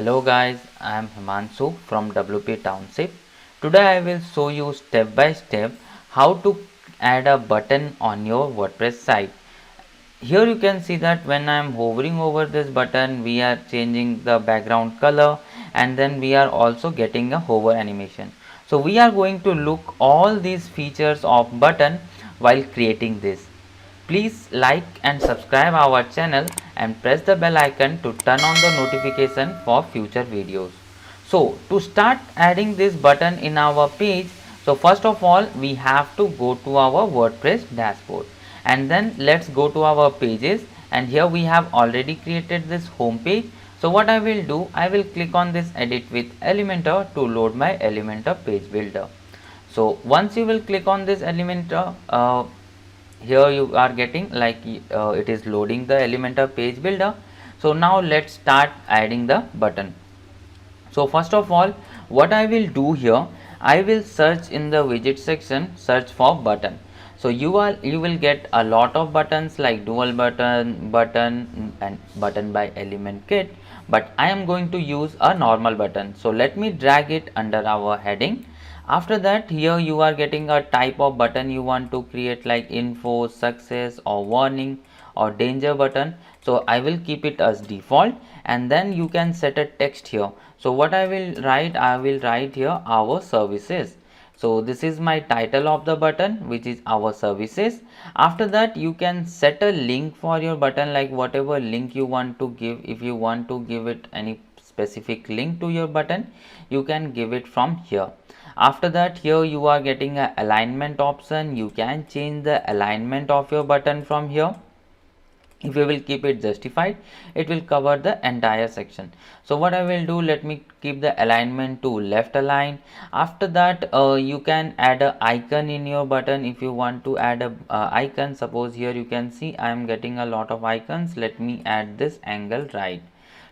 Hello guys, I am Himanshu from WP Township. Today I will show you step by step how to add a button on your WordPress site. Here you can see that when I am hovering over this button, we are changing the background color and then we are also getting a hover animation. So we are going to look all these features of button while creating this. Please like and subscribe our channel and press the bell icon to turn on the notification for future videos. So to start adding this button in our page, so first of all we have to go to our WordPress dashboard and then let's go to our pages, and here we have already created this home page. So what I will do, I will click on this edit with Elementor to load my Elementor page builder. So once you will click on this Elementor, here you are getting like it is loading the Elementor page builder. So now let's start adding the button. So first of all, what I will do here, I will search in the widget section, search for button. So you will get a lot of buttons like dual button and button by element kit, but I am going to use a normal button. So let me drag it under our heading. After that, here you are getting a type of button you want to create like info, success or warning or danger button. So I will keep it as default, and then you can set a text here. So what I will write here our services. So this is my title of the button, which is our services. After that, you can set a link for your button, like whatever link you want to give. If you want to give it any specific link to your button, you can give it from here. After that, here you are getting a alignment option. You can change the alignment of your button from here. If you will keep it justified, it will cover the entire section. So what I will do, let me keep the alignment to left align. After that, you can add a icon in your button. If you want to add a icon, suppose here you can see I am getting a lot of icons. Let me add this angle right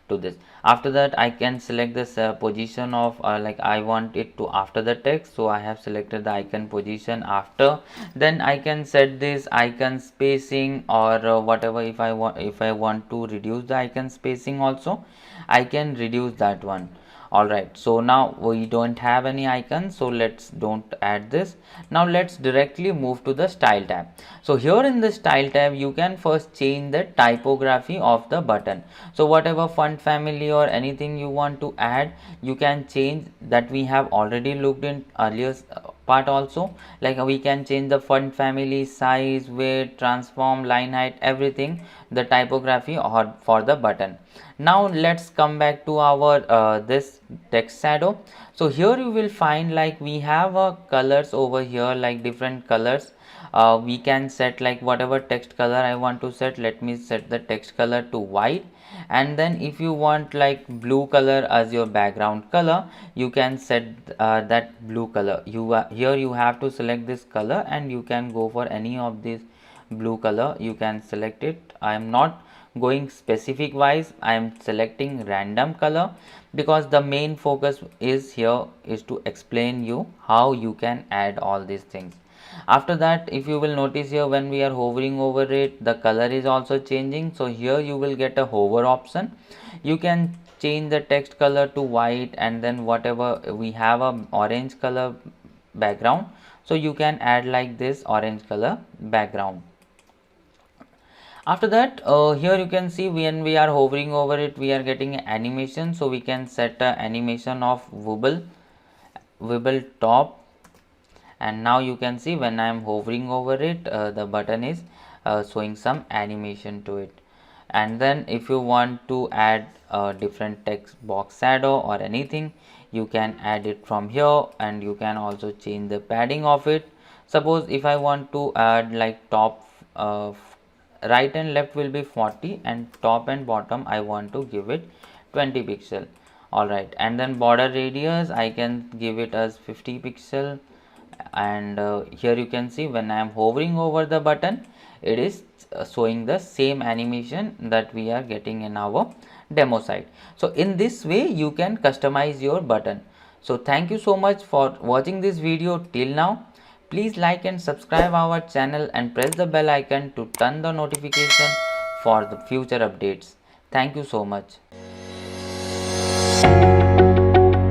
to this. After that, I can select this position of like I want it to after the text. So I have selected the icon position after. Then I can set this icon spacing or whatever. If I want to reduce the icon spacing also, I can reduce that one. Alright, so now we don't have any icons, so let's don't add this. Now let's directly move to the style tab. So here in the style tab, you can first change the typography of the button. So whatever font family or anything you want to add, you can change. That we have already looked in earlier part also. Like we can change the font family, size, weight, transform, line height, everything, the typography or for the button. Now let's come back to our this text shadow. So here you will find like we have colors over here, like different colors. We can set like whatever text color I want to set. Let me set the text color to white, and then if you want like blue color as your background color, you can set that blue color. Here you have to select this color and you can go for any of these blue color. You can select it. I am not going specific wise, I am selecting random color because the main focus is here is to explain you how you can add all these things. After that, if you will notice here, when we are hovering over it, the color is also changing. So here you will get a hover option. You can change the text color to white, and then whatever we have a orange color background, so you can add like this orange color background. After that, here you can see when we are hovering over it, we are getting an animation. So we can set an animation of wobble top, and now you can see when I am hovering over it, the button is showing some animation to it. And then if you want to add a different text box shadow or anything, you can add it from here, and you can also change the padding of it. Suppose if I want to add like top right and left will be 40, and top and bottom I want to give it 20 pixel. Alright, and then border radius I can give it as 50 pixel. And here you can see when I am hovering over the button, it is showing the same animation that we are getting in our demo site. So in this way you can customize your button. So thank you so much for watching this video till now. Please like and subscribe our channel and press the bell icon to turn the notification for the future updates. Thank you so much.